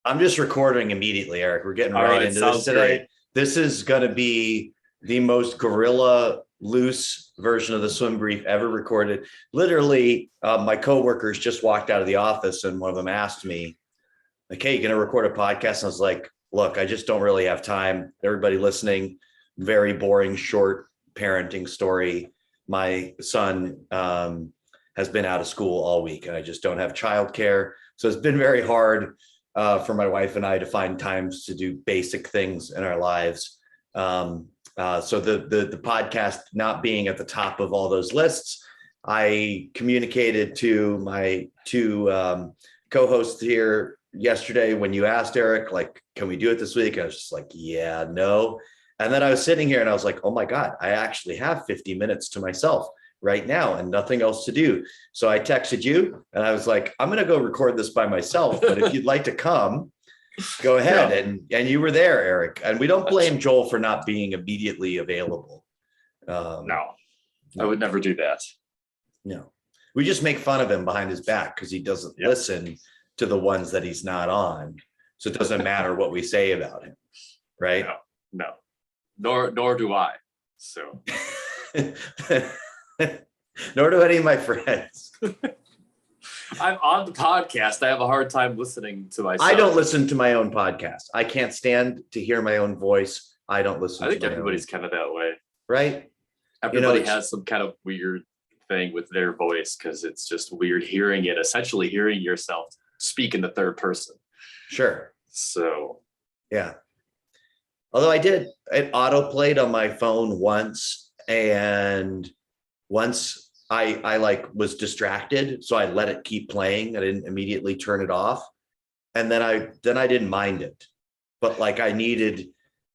I'm just recording immediately, Eric. We're getting All right right, into this sounds today. great. This is going to be the most guerrilla loose version of the swim brief ever recorded. Literally, my coworkers just walked out of the office and one of them asked me, like, hey, you going to record a podcast? And I was like, look, I just don't really have time. Everybody listening, very boring, short parenting story. My son has been out of school all week and I just don't have childcare. So it's been very hard for my wife and I to find times to do basic things in our lives. So the podcast not being at the top of all those lists, I communicated to my two co-hosts here yesterday when you asked, Eric, like, can we do it this week? I was just like, yeah, no. And then I was sitting here and I was like, oh my God, I actually have 50 minutes to myself right now and nothing else to do. So I texted you and I was like, I'm going to go record this by myself. But if you'd like to come, go ahead. And you were there, Eric. And we don't blame Joel for not being immediately available. No, I would never do that. No, we just make fun of him behind his back because he doesn't listen to the ones that he's not on. So it doesn't matter what we say about him. Right. No. Nor do I. So nor do any of my friends. I'm on the podcast. I have a hard time listening to myself. I don't listen to my own podcast. I can't stand to hear my own voice. I don't listen. I think everybody's kind of that way, right? Everybody has some kind of weird thing with their voice because it's just weird hearing it. Essentially, hearing yourself speak in the third person. Sure. So, yeah. Although it auto played on my phone once, and once I like was distracted, so I let it keep playing. I didn't immediately turn it off, and then I didn't mind it, but like I needed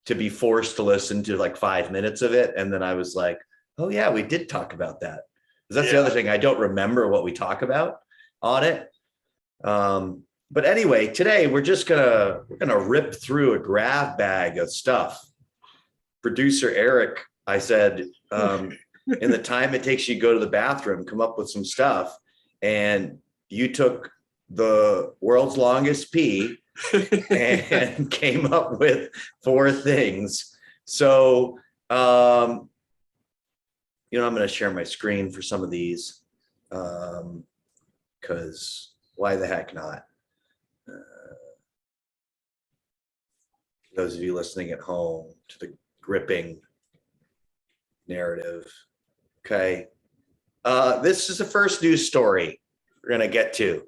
to be forced to listen to like 5 minutes of it, and then I was like, oh yeah, we did talk about that. That's the other thing. I don't remember what we talk about on it. But anyway, today we're gonna rip through a grab bag of stuff. Producer Eric, I said, in the time it takes you to go to the bathroom, come up with some stuff, and you took the world's longest pee and came up with 4 things. So, I'm going to share my screen for some of these, because why the heck not? Those of you listening at home to the gripping narrative. Okay. This is the first news story we're going to get to.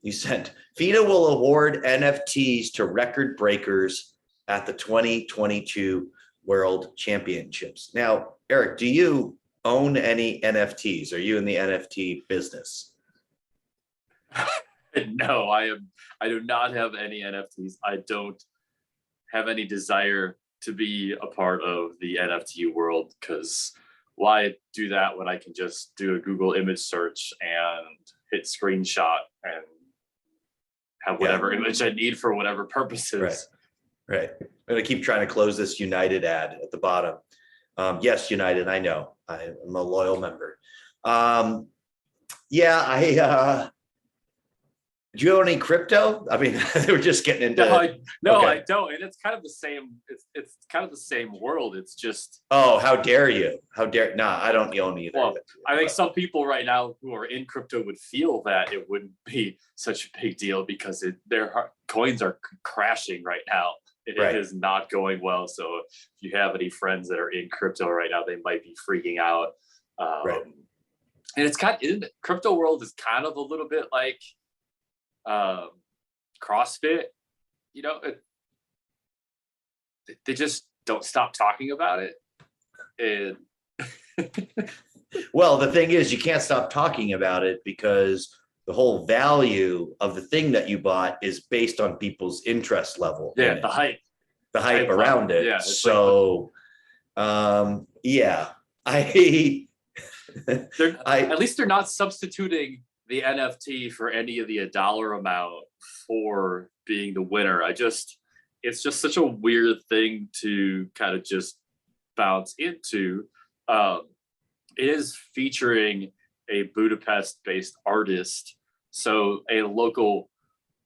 You sent, FINA will award NFTs to record breakers at the 2022 World Championships. Now, Eric, do you own any NFTs? Are you in the NFT business? No, I do not have any NFTs. I don't have any desire to be a part of the NFT world, because why do that when I can just do a Google image search and hit screenshot and have whatever image I need for whatever purposes. Right. I'm going to keep trying to close this United ad at the bottom. Yes, United, I know. I'm a loyal member. Do you own any crypto? I mean, they were just getting into. I don't, and it's kind of the same. It's kind of the same world. It's just. Oh, how dare you? How dare? Nah, I don't own either. Well, I think some people right now who are in crypto would feel that it wouldn't be such a big deal because their coins are crashing right now. It is not going well. So if you have any friends that are in crypto right now, they might be freaking out. And it's crypto world is kind of a little bit like CrossFit, they just don't stop talking about it. And well, the thing is, you can't stop talking about it because the whole value of the thing that you bought is based on people's interest level. Yeah, the hype around it. Yeah, so, at least they're not substituting the NFT for any of the dollar amount for being the winner. It's just such a weird thing to kind of just bounce into. It is featuring a Budapest-based artist, so a local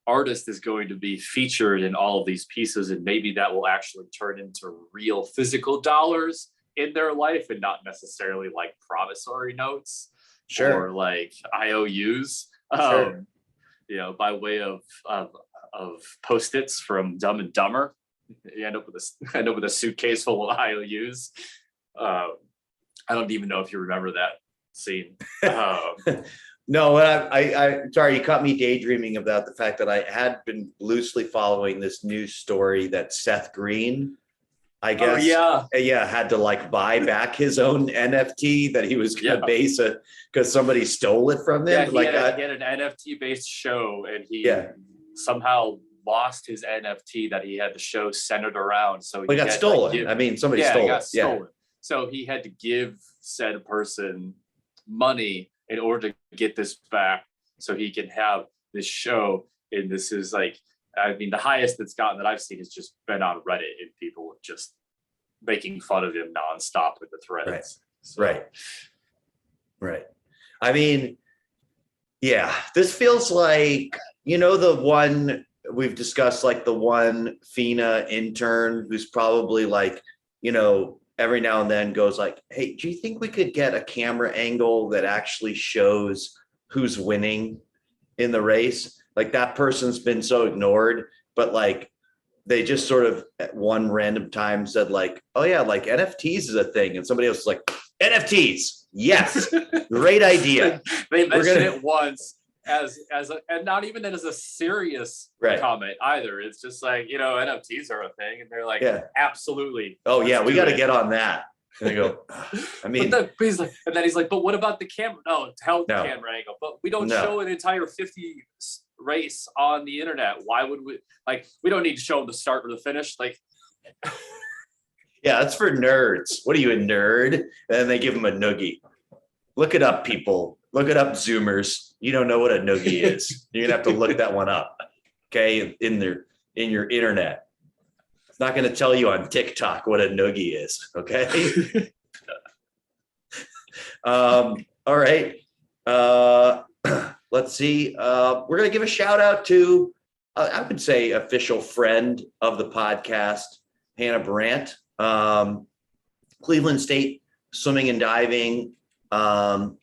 artist is going to be featured in all of these pieces, and maybe that will actually turn into real physical dollars in their life and not necessarily like promissory notes Sure. or like IOUs. Sure. By way of Post-its from Dumb and Dumber. You end up with a suitcase full of IOUs. I don't even know if you remember that scene. No, I sorry, you caught me daydreaming about the fact that I had been loosely following this news story that Seth Green, I guess, had to like buy back his own NFT that he was going to base it because somebody stole it from him. He had an NFT based show, and he somehow lost his NFT that he had the show centered around. So he got stolen. I mean, somebody stole it. Stolen. So he had to give said person money in order to get this back, so he can have this show. And this is like, I mean, the highest it's gotten that I've seen has just been on Reddit, and people just making fun of him nonstop with the threads. Right. I mean, yeah, this feels like, the one we've discussed, like the one FINA intern who's probably like, every now and then goes like, hey, do you think we could get a camera angle that actually shows who's winning in the race? Like that person's been so ignored, but like they just sort of at one random time said like, oh yeah, like NFTs is a thing. And somebody else is like, NFTs. Yes. Great idea. They mentioned it once as and not even as a serious comment either. It's just like, NFTs are a thing. And they're like, absolutely. Oh yeah, we got to get on that. And I go, I mean, but then he's like, but what about the camera? No, tell the camera angle. But we don't show an entire 50 race on the internet. Why would we? Like, we don't need to show them the start or the finish. Like, yeah, that's for nerds. What are you, a nerd? And then they give them a noogie. Look it up, people. Look it up, Zoomers. You don't know what a noogie is. You're gonna have to look that one up. Okay, in your internet. It's not going to tell you on TikTok what a noogie is. Okay. All right. Let's see. We're going to give a shout out to, I would say, official friend of the podcast, Hannah Brandt. Cleveland State Swimming and Diving earned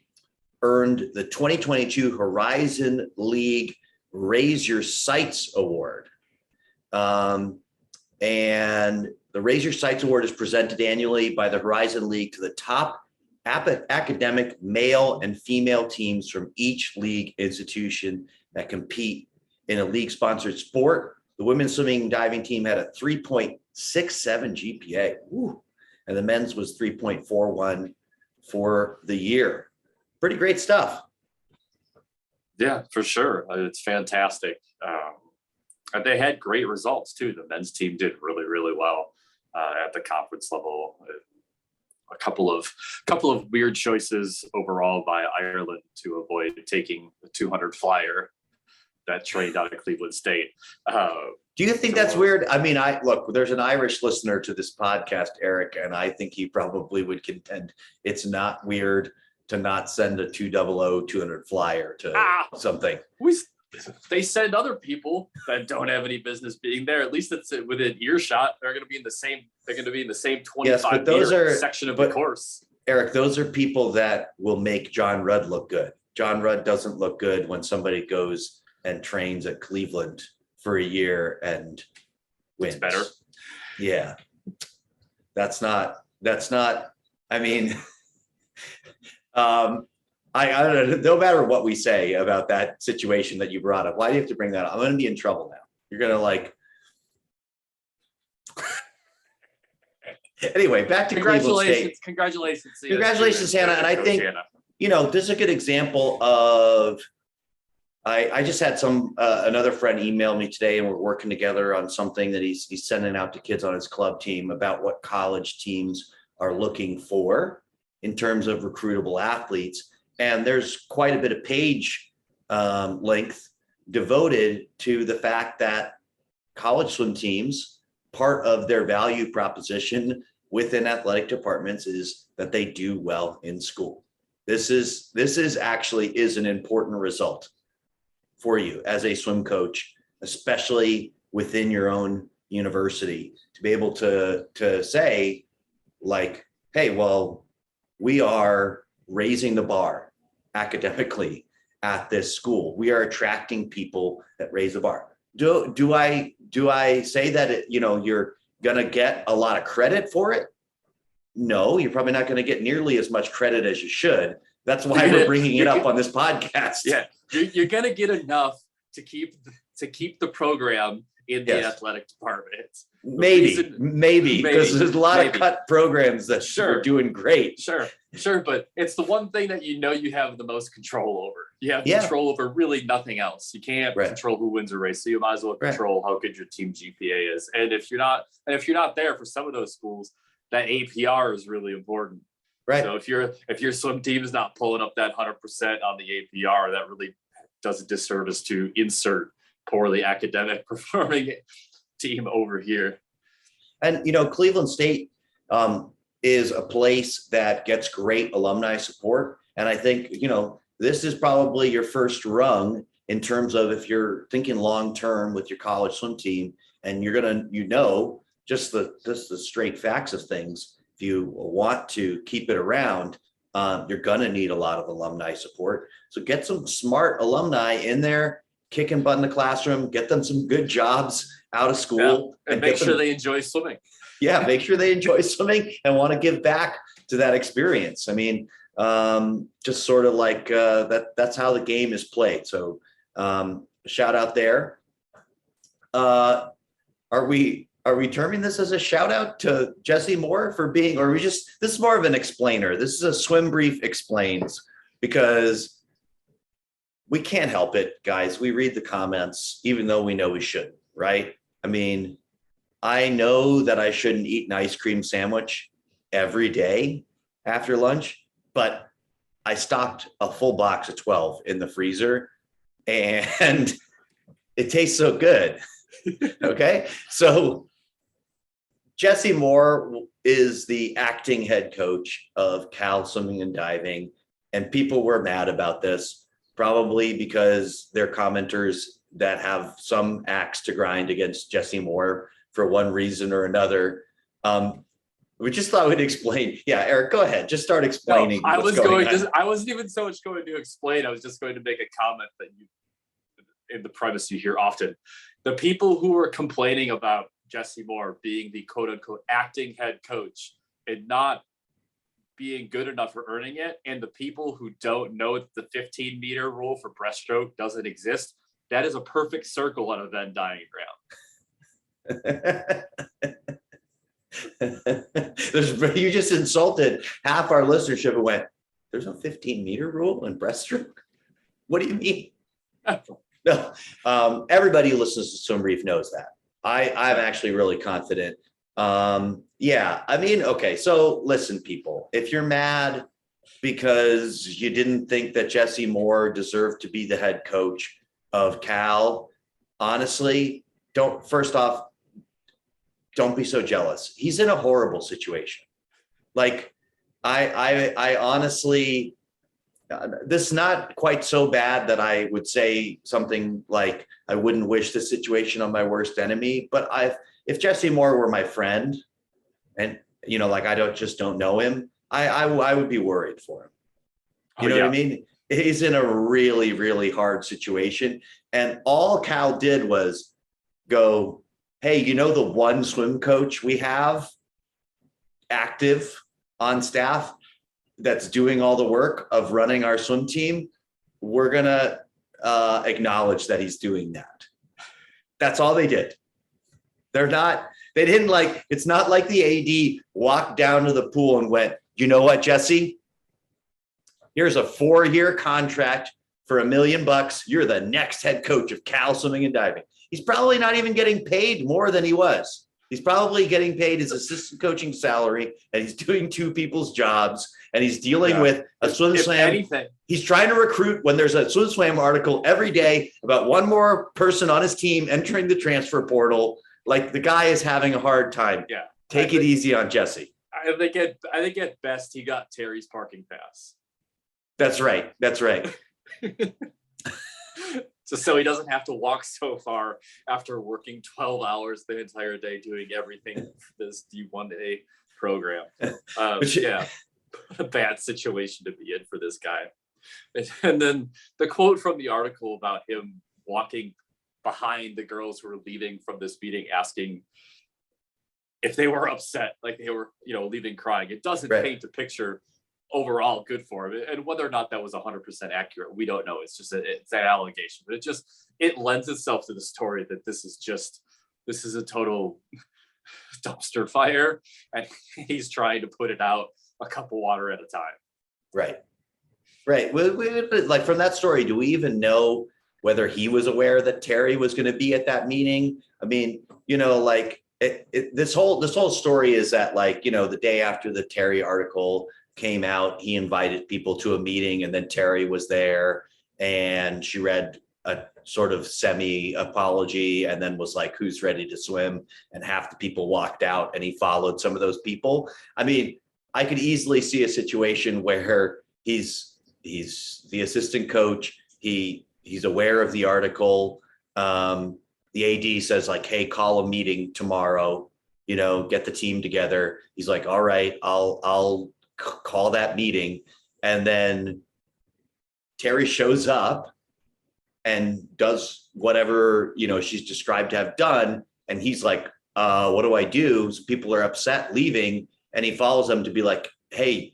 the 2022 Horizon League Raise Your Sights Award. And the Raise Your Sights Award is presented annually by the Horizon League to the top academic male and female teams from each league institution that compete in a league-sponsored sport. The women's swimming and diving team had a 3.67 GPA, and the men's was 3.41 for the year. Pretty great stuff. Yeah, for sure. It's fantastic. And they had great results too. The men's team did really, really well at the conference level. A couple of weird choices overall by Ireland to avoid taking the 200 flyer that trained out of Cleveland State. Do you think that's weird? I mean, look, there's an Irish listener to this podcast, Eric, and I think he probably would contend it's not weird to not send a 200 flyer to something. They send other people that don't have any business being there. At least it's within earshot. They're going to be in the same. They're going to be in the same 25 meter section of the course. Eric, those are people that will make John Rudd look good. John Rudd doesn't look good when somebody goes and trains at Cleveland for a year and wins. It's better. Yeah, that's not. I mean, I don't know, no matter what we say about that situation that you brought up, why do you have to bring that up? I'm going to be in trouble now. You're going to like. Anyway, back to Cleveland State. Congratulations, Hannah. And I think, this is a good example of, I just had another friend email me today, and we're working together on something that he's sending out to kids on his club team about what college teams are looking for in terms of recruitable athletes. And there's quite a bit of page length devoted to the fact that college swim teams, part of their value proposition within athletic departments is that they do well in school. This is actually an important result for you as a swim coach especially within your own university, to be able to say like, hey, well, we are raising the bar academically at this school. We are attracting people that raise the bar. Do I say that you're gonna get a lot of credit for it? No, you're probably not going to get nearly as much credit as you should. That's why we're bringing it up on this podcast. Yeah, you're going to get enough to keep the program in the athletic department. Maybe because there's a lot of cut programs that are doing great. Sure, but it's the one thing that you have the most control over. You have control over really nothing else. You can't control who wins a race, so you might as well control how good your team GPA is. And if you're not there for some of those schools, that APR is really important. Right. So if your swim team is not pulling up that 100% on the APR, that really does a disservice to insert poorly academic performing team over here. And Cleveland State is a place that gets great alumni support, and I think this is probably your first rung in terms of if you're thinking long term with your college swim team, and you're gonna just the straight facts of things. If you want to keep it around, you're going to need a lot of alumni support. So get some smart alumni in there, kicking butt in the classroom, get them some good jobs out of school. And make sure they enjoy swimming. Yeah, make sure they enjoy swimming and want to give back to that experience. I mean, just sort of like that's how the game is played. So shout out there. Are we terming this as a shout out to Jesse Moore for being, or this is more of an explainer. This is a Swim Brief Explains, because we can't help it, guys. We read the comments, even though we know we shouldn't, right? I mean, I know that I shouldn't eat an ice cream sandwich every day after lunch, but I stocked a full box of 12 in the freezer and it tastes so good. Okay. So Jesse Moore is the acting head coach of Cal Swimming and Diving, and people were mad about this, probably because they're commenters that have some axe to grind against Jesse Moore for one reason or another. We just thought we'd explain. Yeah, Eric, go ahead. Just start explaining. No, I wasn't even so much going to explain. I was just going to make a comment that in the premise you hear often. The people who are complaining about Jesse Moore being the quote unquote acting head coach and not being good enough for earning it, and the people who don't know that the 15-meter rule for breaststroke doesn't exist, that is a perfect circle on a Venn diagram. You just insulted half our listenership and went, there's no 15-meter rule in breaststroke? What do you mean? No, everybody who listens to Swim Brief knows that. I'm actually really confident. Yeah, I mean, okay, so listen, people, if you're mad because you didn't think that Jesse Moore deserved to be the head coach of Cal, honestly, first off, don't be so jealous. He's in a horrible situation. Like, I honestly, this is not quite so bad that I would say something like, I wouldn't wish this situation on my worst enemy, but if Jesse Moore were my friend and, like I don't know him, I would be worried for him. You know what I mean? He's in a really, really hard situation. And all Cal did was go, hey, the one swim coach we have active on staff that's doing all the work of running our swim team, we're going to acknowledge that he's doing that. That's all they did. They didn't it's not like the AD walked down to the pool and went, you know what, Jesse? Here's a 4-year contract for $1 million. You're the next head coach of Cal Swimming and Diving. He's probably not even getting paid more than he was. He's probably getting paid his assistant coaching salary, and he's doing 2 people's jobs, and he's dealing with a swim slam. Anything. He's trying to recruit when there's a swim slam article every day about one more person on his team entering the transfer portal. Like, the guy is having a hard time. Yeah. Take it easy on Jesse. I think at best he got Terry's parking pass. That's right. So he doesn't have to walk so far after working 12 hours the entire day doing everything for this D1A program. Yeah, a bad situation to be in for this guy. And then the quote from the article about him walking behind the girls who were leaving from this meeting, asking if they were upset, like they were, leaving crying. It doesn't paint a picture overall good for him. And whether or not that was 100% accurate, we don't know. It's just it's an allegation, but it lends itself to the story that this is a total dumpster fire, and he's trying to put it out a cup of water at a time. Right. Like from that story, do we even know whether he was aware that Terry was going to be at that meeting? I mean, like this whole story is that, like, the day after the Terry article came out, he invited people to a meeting, and then Terry was there and she read a sort of semi apology and then was like, who's ready to swim? And half the people walked out, and he followed some of those people. I mean, I could easily see a situation where he's the assistant coach. He's aware of the article. The AD says, like, hey, call a meeting tomorrow, get the team together. He's like, all right, I'll call that meeting. And then Terry shows up and does whatever, she's described to have done. And he's like, what do I do? So people are upset, leaving. And he follows them to be like, hey,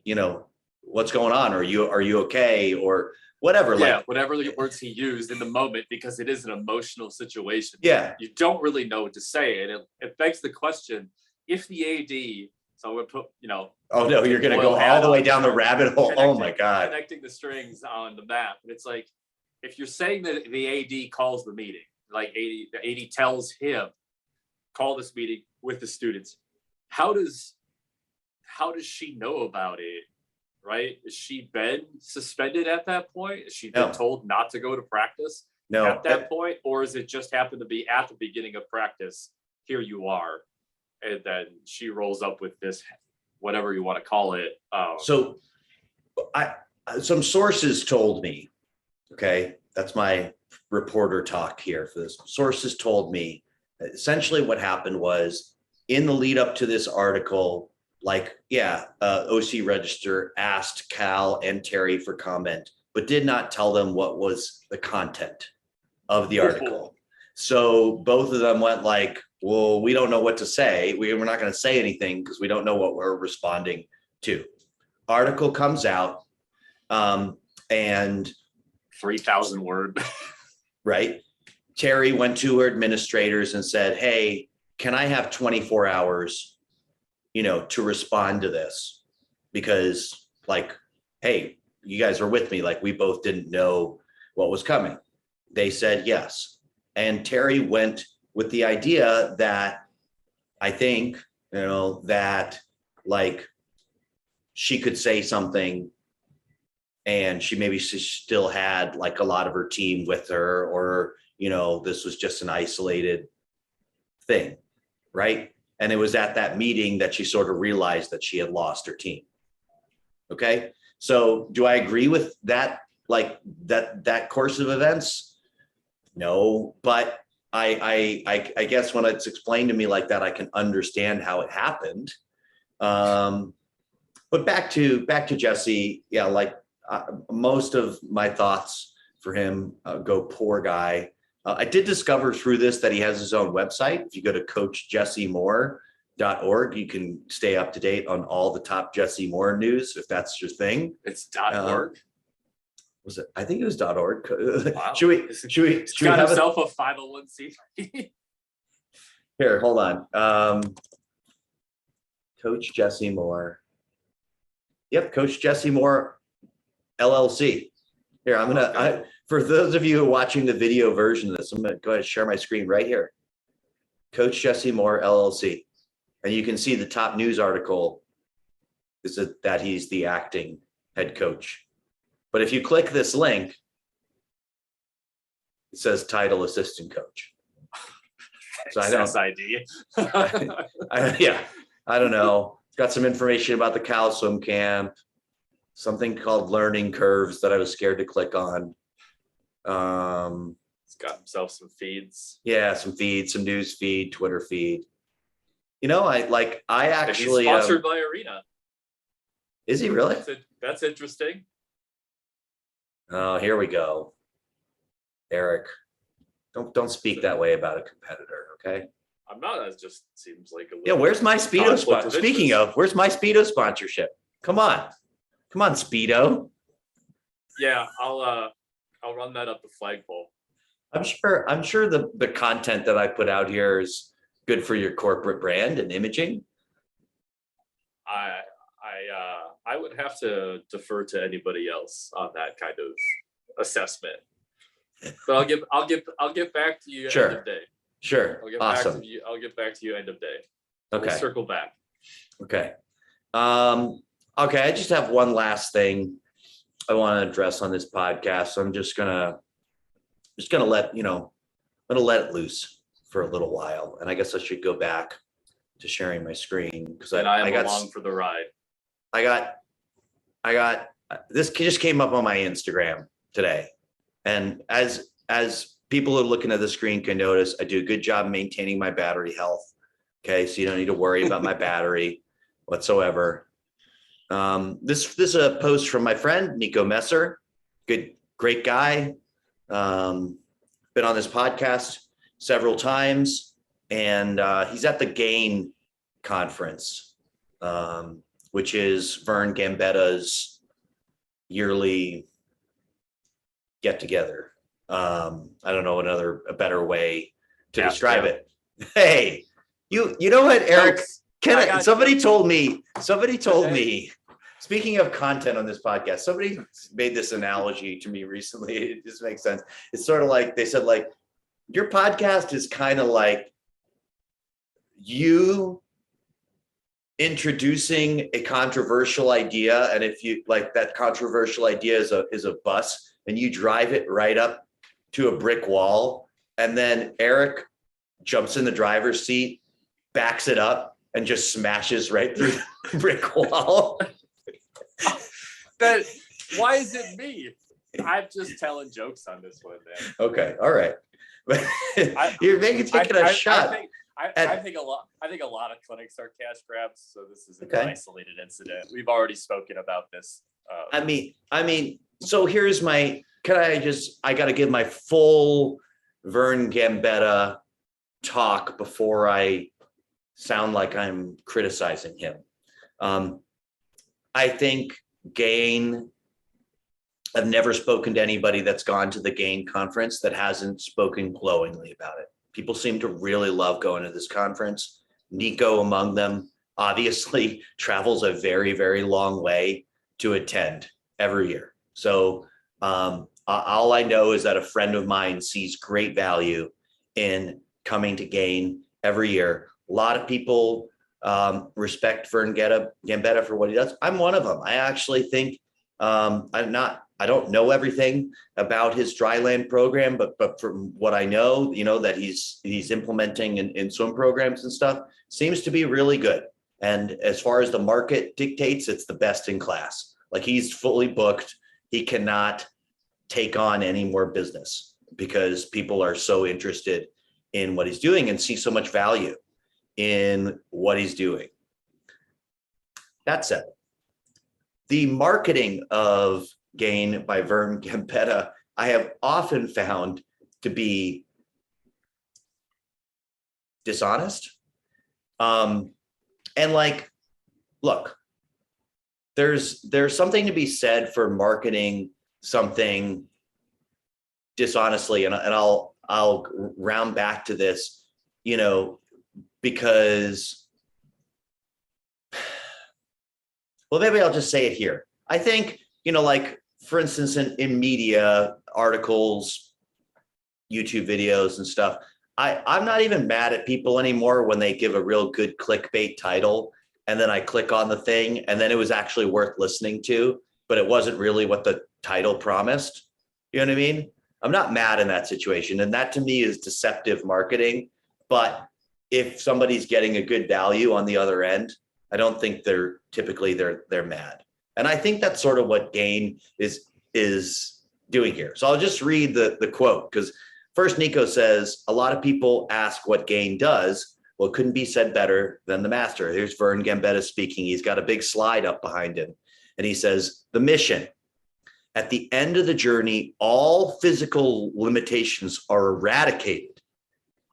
what's going on? Are you okay? Or whatever. Yeah, like whatever the words he used in the moment, because it is an emotional situation. Yeah. You don't really know what to say. And it begs the question, if the AD, so I would put, oh no, you're going to go all the way down the rabbit hole. Oh my God. Connecting the strings on the map. And it's like, if you're saying that the AD calls the meeting, like the AD tells him, call this meeting with the students, how does she know about it? Right? Has she been suspended at that point? Has she been told not to go to practice at that point? Or is it just happened to be at the beginning of practice, here you are, and then she rolls up with this, whatever you want to call it. So some sources told me, okay, that's my reporter talk here for this. Sources told me that essentially what happened was, in the lead up to this article, like, OC Register asked Cal and Terry for comment, but did not tell them what was the content of the article. So both of them went like, well, we don't know what to say. We're not going to say anything because we don't know what we're responding to. Article comes out, and 3,000 word. Right. Terry went to her administrators and said, hey, can I have 24 hours to respond to this, because, like, hey, you guys are with me. Like, we both didn't know what was coming. They said yes. And Terry went with the idea that, I think, that, like, she could say something and she still had, like, a lot of her team with her, or, this was just an isolated thing. Right. And it was at that meeting that she sort of realized that she had lost her team. Okay. So do I agree with that? Like that course of events? No, but I guess when it's explained to me like that, I can understand how it happened. But back to Jesse. Yeah. Like most of my thoughts for him go poor guy. I did discover through this that he has his own website. If you go to coachjessemore.org, you can stay up to date on all the top Jesse Moore news, if that's your thing. It's .org. Was it? I think it was .org. Wow. Should we got himself a 501c3? Here, hold on. Coach Jesse Moore. Yep, Coach Jesse Moore, LLC. Here, I'm gonna. For those of you watching the video version of this, I'm gonna go ahead and share my screen right here. Coach Jesse Moore, LLC, and you can see the top news article is that he's the acting head coach. But if you click this link, it says title assistant coach. So I don't. ID. I don't know. It's got some information about the Cal swim camp, something called learning curves that I was scared to click on. got himself some feeds. Yeah, some feed, some news feed, Twitter feed. You know, I And actually he's sponsored by Arena. is he really? That's interesting. Oh, here we go. Eric, don't speak that way about a competitor, okay? I'm not. It just seems like a Yeah, little where's my Speedo conflict spot? of Speaking interest. of, where's my Speedo sponsorship? Come on, Speedo. Yeah, I'll run that up the flagpole. I'm sure the content that I put out here is good for your corporate brand and imaging. I would have to defer to anybody else on that kind of assessment. But I'll get back to you Sure. end of day. Sure. I'll get Awesome. back to you. I'll get back to you end of day. Okay. We'll circle back. Okay. Okay. I just have one last thing I want to address on this podcast. So I'm just gonna let it loose for a little while, and I guess I should go back to sharing my screen because I am along for the ride. I got this just came up on my Instagram today, and as people who are looking at the screen can notice, I do a good job maintaining my battery health. Okay, so you don't need to worry about my battery whatsoever. This is a post from my friend Nico Messer, great guy. Been on this podcast several times, and he's at the GAIN conference, which is Vern Gambetta's yearly get together. I don't know a better way to describe it. Hey, you know what, Eric? Somebody told me, speaking of content on this podcast, somebody made this analogy to me recently. It just makes sense. It's sort of like they said, like, your podcast is kind of like you introducing a controversial idea, and if you like that controversial idea is a bus, and you drive it right up to a brick wall, and then Eric jumps in the driver's seat, backs it up, and just smashes right through the brick wall. Why is it me? I'm just telling jokes on this one, man. Okay, all right. You're taking a shot. I think a lot of clinics are cash grabs, so this is an isolated incident. We've already spoken about this. I mean, so here's my. I got to give my full Vern Gambetta talk before I sound like I'm criticizing him. I think GAIN. I've never spoken to anybody that's gone to the GAIN conference that hasn't spoken glowingly about it. People seem to really love going to this conference. Nico among them obviously travels a very, very long way to attend every year. So all I know is that a friend of mine sees great value in coming to GAIN every year. A lot of people respect Vern Gambetta for what he does. I'm one of them. I actually think I don't know everything about his dryland program, but from what I know, that he's implementing in swim programs and stuff, seems to be really good. And as far as the market dictates, it's the best in class. Like, he's fully booked. He cannot take on any more business because people are so interested in what he's doing and see so much value in what he's doing. That said, the marketing of GAIN by Vern Gambetta, I have often found to be dishonest. And like, look, there's something to be said for marketing something dishonestly, and I'll round back to this, because, well, maybe I'll just say it here. I think, like, for instance, in media articles, YouTube videos and stuff, I'm not even mad at people anymore when they give a real good clickbait title and then I click on the thing and then it was actually worth listening to, but it wasn't really what the title promised. You know what I mean? I'm not mad in that situation. And that to me is deceptive marketing. But if somebody's getting a good value on the other end, I don't think they're mad. And I think that's sort of what GAIN is doing here. So I'll just read the quote, because first Nico says, a lot of people ask what Gain does. Well, it couldn't be said better than the master. Here's Vern Gambetta speaking. He's got a big slide up behind him. And he says, the mission. At the end of the journey, all physical limitations are eradicated,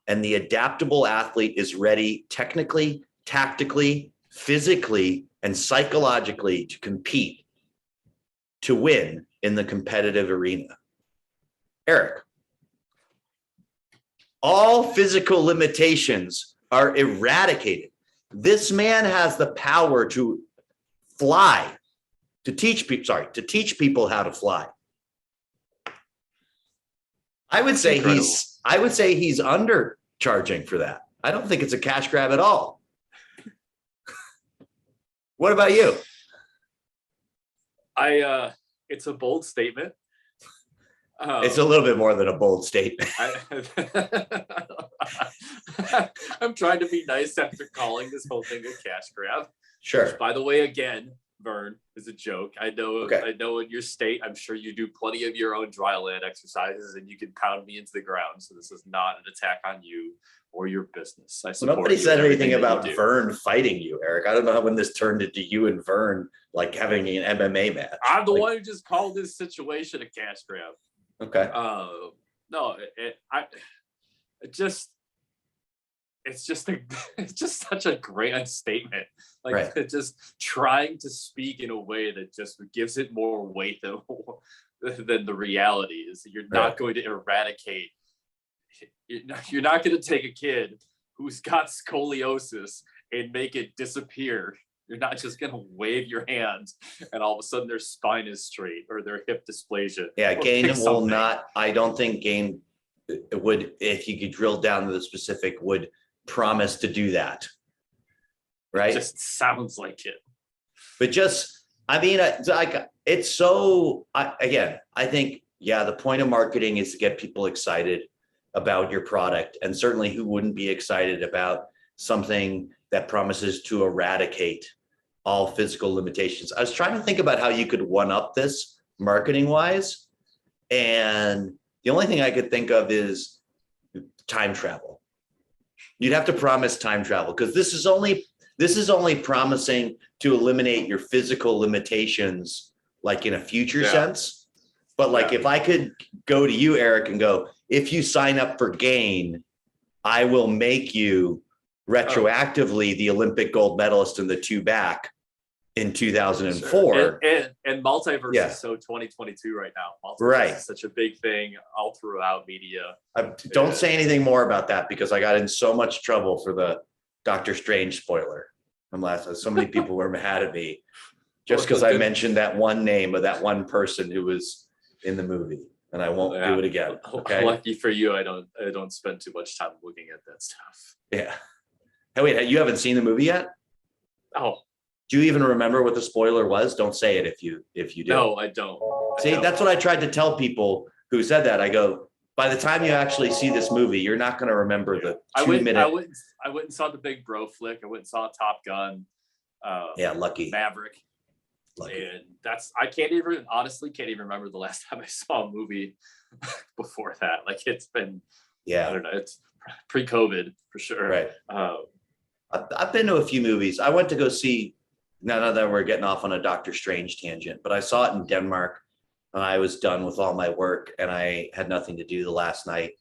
and the adaptable athlete is ready technically, tactically, physically, and psychologically to compete, to win in the competitive arena. Eric, all physical limitations are eradicated. This man has the power to fly, to teach people how to fly. I would say he's undercharging for that. I don't think it's a cash grab at all. What about you? It's a bold statement. It's a little bit more than a bold statement. I'm trying to be nice after calling this whole thing a cash grab. Sure. Which, by the way, again, Vern, is a joke. I know. Okay. I know in your state, I'm sure you do plenty of your own dry land exercises, and you can pound me into the ground. So this is not an attack on you or your business. Nobody said anything about Vern fighting you, Eric. I don't know when this turned into you and Vern like having an MMA match. I'm the one who just called this situation a cash grab. Okay. No, it's just such a grand statement. Like, right. Just trying to speak in a way that just gives it more weight than the reality is. You're not going to eradicate. You're not going to take a kid who's got scoliosis and make it disappear. You're not just going to wave your hand and all of a sudden their spine is straight or their hip dysplasia. Yeah, Gain will not. I don't think Gain would, if you could drill down to the specific, would promise to do that. Right? It just sounds like it. But just, I mean, it's so, again, I think, yeah, the point of marketing is to get people excited about your product. And certainly who wouldn't be excited about something that promises to eradicate all physical limitations. I was trying to think about how you could one up this marketing wise. And the only thing I could think of is time travel. You'd have to promise time travel because this is only promising to eliminate your physical limitations, like in a future sense. But like if I could go to you, Eric, and go, if you sign up for Gain, I will make you retroactively the Olympic gold medalist in the two back in 2004. Sure. And multiverse is so 2022 right now. Multiverse is such a big thing all throughout media. Don't say anything more about that because I got in so much trouble for the Doctor Strange spoiler from last time. So many people were mad at me just because I mentioned that one name of that one person who was in the movie, and I won't do it again. Okay. Lucky for you, I don't spend too much time looking at that stuff. Yeah. Hey, wait, you haven't seen the movie yet? Oh. Do you even remember what the spoiler was? Don't say it if you do. No, I don't. See, that's what I tried to tell people who said that. I go, by the time you actually see this movie, you're not going to remember the 2-minute. I went and saw the big bro flick. I went and saw Top Gun. Lucky. Maverick. Lucky. And I honestly can't even remember the last time I saw a movie before that. Like it's been, I don't know, it's pre-COVID for sure. Right. I've been to a few movies. I went to go see, none of them were getting off on a Doctor Strange tangent, but I saw it in Denmark and I was done with all my work and I had nothing to do the last night.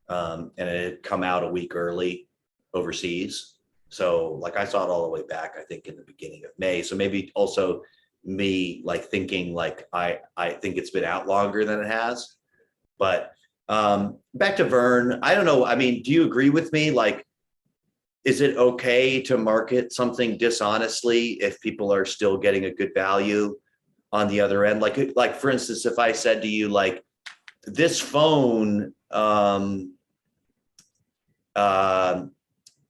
And it had come out a week early overseas. So like I saw it all the way back, I think in the beginning of May. So maybe also me like thinking like I think it's been out longer than it has. But back to Vern, I don't know. I mean, do you agree with me? Like, is it okay to market something dishonestly if people are still getting a good value on the other end? Like for instance, if I said to you, like, this phone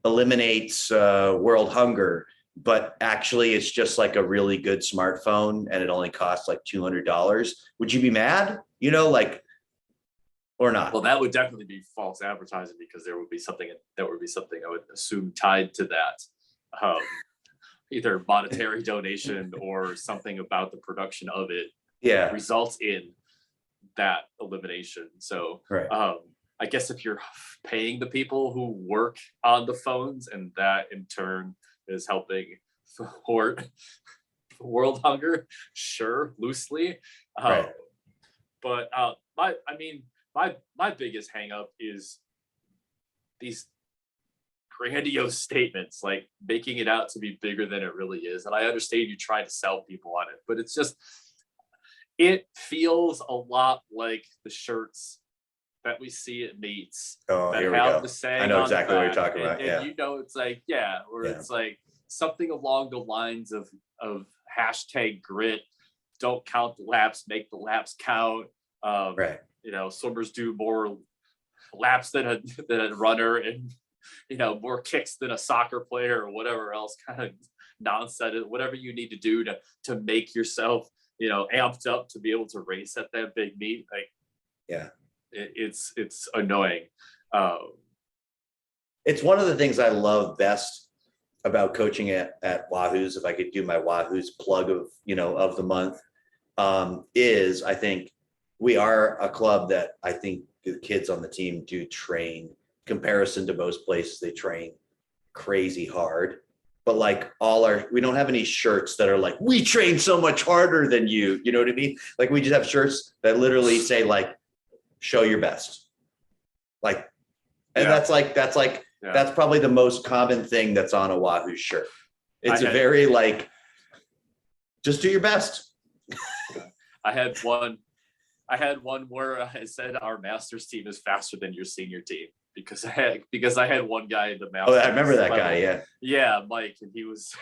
eliminates world hunger, but actually it's just like a really good smartphone and it only costs like $200, would you be mad? You know, like, or not? Well, that would definitely be false advertising because there would be something I would assume tied to that, either monetary donation or something about the production of it. Results in that elimination. So, I guess if you're paying the people who work on the phones, and that in turn is helping thwart world hunger, sure, loosely. Right. But my biggest hang up is these grandiose statements, like making it out to be bigger than it really is. And I understand you try to sell people on it, but it's just, it feels a lot like the shirts that we see at meets Oh, that here we have go. the saying. I know on exactly the what you're back. talking about. And Yeah. you know, it's like, yeah, where Yeah. it's like something along the lines of hashtag grit, don't count the laps, make the laps count. Right. You know, swimmers do more laps than a runner, and you know, more kicks than a soccer player, or whatever else kind of nonsense, whatever you need to do to make yourself, you know, amped up to be able to race at that big meet. Like, Yeah. It's annoying. It's one of the things I love best about coaching at Wahoo's, if I could do my Wahoo's plug of, of the month, is I think we are a club that I think the kids on the team do train, comparison to most places, they train crazy hard. But like we don't have any shirts that are like, we train so much harder than you, you know what I mean? Like we just have shirts that literally say like, show your best. Like, and Yeah. that's probably the most common thing that's on a Wahoo shirt. It's very like, just do your best. I had one where I said our Masters team is faster than your senior team, because I had one guy in the Masters. Oh, I remember that guy. Yeah. Yeah, Mike, and he was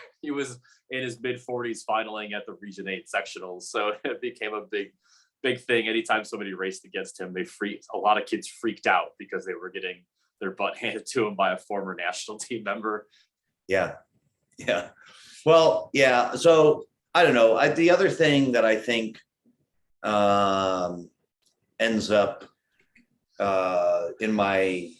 in his mid-40s finaling at the Region 8 sectionals. So it became a big thing. Anytime somebody raced against him, a lot of kids freaked out because they were getting their butt handed to them by a former national team member. Yeah. Yeah. Well, yeah. So I don't know. The other thing that I think ends up in my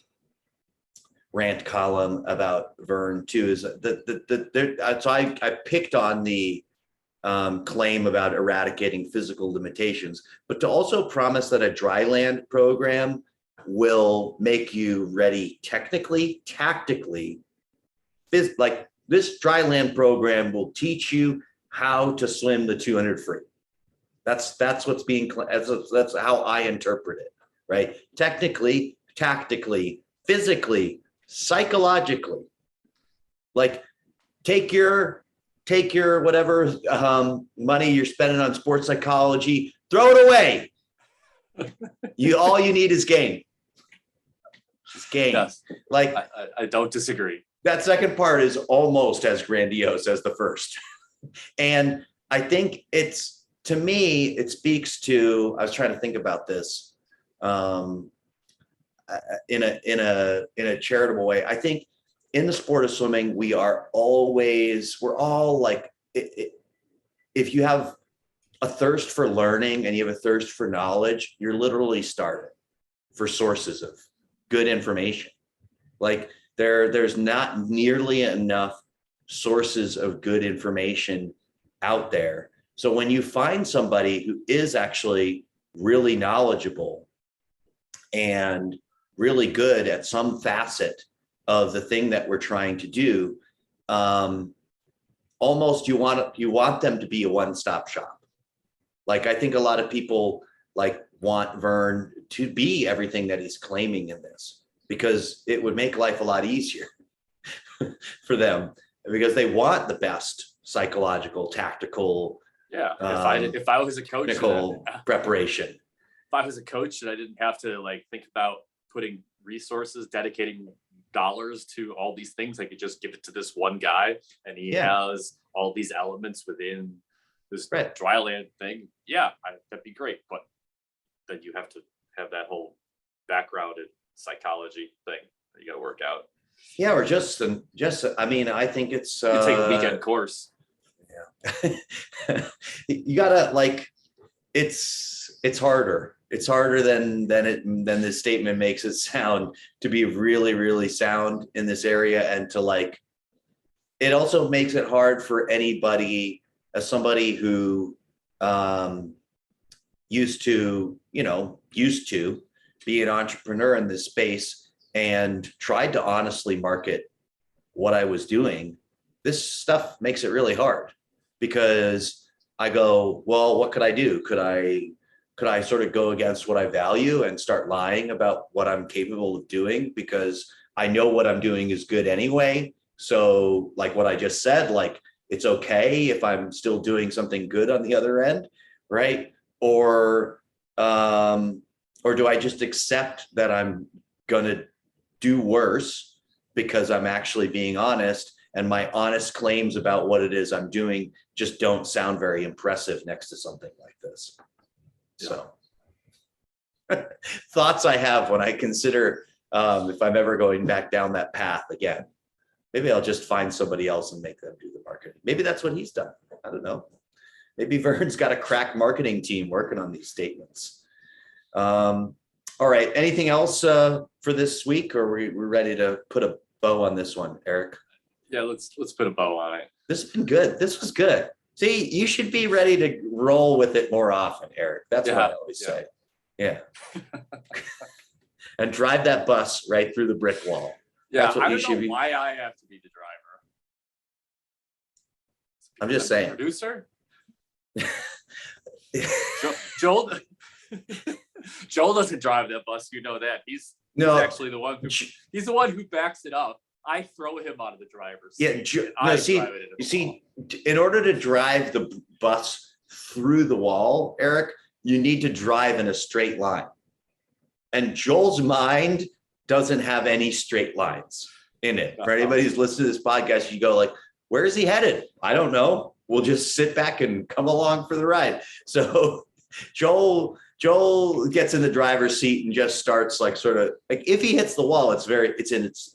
rant column about Vern too is so I picked on the claim about eradicating physical limitations, but to also promise that a dry land program will make you ready technically, tactically. Like this dry land program will teach you how to swim the 200 free. That's what's being, that's how I interpret it, right? Technically, tactically, physically, psychologically. Like take your whatever money you're spending on sports psychology, throw it away. All you need is game. It's game. Yes. Like I don't disagree. That second part is almost as grandiose as the first. And I think to me, it speaks to, I was trying to think about this in a charitable way. I think in the sport of swimming, we're all like, if you have a thirst for learning and you have a thirst for knowledge, you're literally starving for sources of good information. Like there's not nearly enough sources of good information out there. So when you find somebody who is actually really knowledgeable and really good at some facet of the thing that we're trying to do, almost you want them to be a one-stop shop. Like I think a lot of people want Vern to be everything that he's claiming in this, because it would make life a lot easier for them, because they want the best psychological, tactical. Yeah. If I was a coach, preparation. If I was a coach and I didn't have to think about putting resources, dedicating dollars to all these things, I could just give it to this one guy, and he has all these elements within this dry land thing. Yeah, that'd be great. But then you have to have that whole background in psychology thing that you got to work out. Yeah, or just I mean, I think it's you take a weekend course. Yeah. You gotta it's harder. It's harder than this statement makes it sound, to be really, really sound in this area. And to it also makes it hard for anybody, as somebody who used to be an entrepreneur in this space and tried to honestly market what I was doing, this stuff makes it really hard, because I go, well, what could I do? Could I sort of go against what I value and start lying about what I'm capable of doing, because I know what I'm doing is good anyway? So like what I just said, like, it's okay if I'm still doing something good on the other end, right? Or do I just accept that I'm gonna do worse because I'm actually being honest, and my honest claims about what it is I'm doing just don't sound very impressive next to something like this? So thoughts I have when I consider if I'm ever going back down that path again. Maybe I'll just find somebody else and make them do the marketing. Maybe that's what he's done. I don't know. Maybe Vern's got a crack marketing team working on these statements. All right. Anything else for this week, or we're ready to put a bow on this one, Eric? Yeah, let's put a bow on it. This has been good. This was good. See, you should be ready to roll with it more often, Eric. That's what I always say. Yeah. And drive that bus right through the brick wall. Yeah, I don't know why I have to be the driver. I'm just saying. Producer? Joel Joel doesn't drive that bus, you know that. He's actually the one who backs it up. I throw him out of the driver's seat. Yeah, you see, in order to drive the bus through the wall, Eric, you need to drive in a straight line. And Joel's mind doesn't have any straight lines in it. For anybody who's listening to this podcast, you go like, where is he headed? I don't know. We'll just sit back and come along for the ride. So Joel gets in the driver's seat and just starts like sort of like, if he hits the wall, it's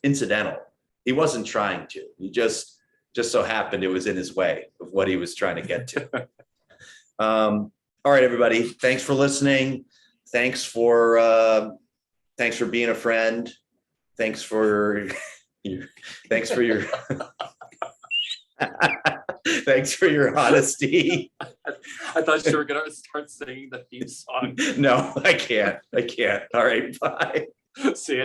incidental. He wasn't trying to. He just so happened it was in his way of what he was trying to get to. All right, everybody. Thanks for listening. Thanks for being a friend. Thanks for your thanks for your honesty. I thought you were gonna start singing the theme song. No, I can't. All right, bye. See ya.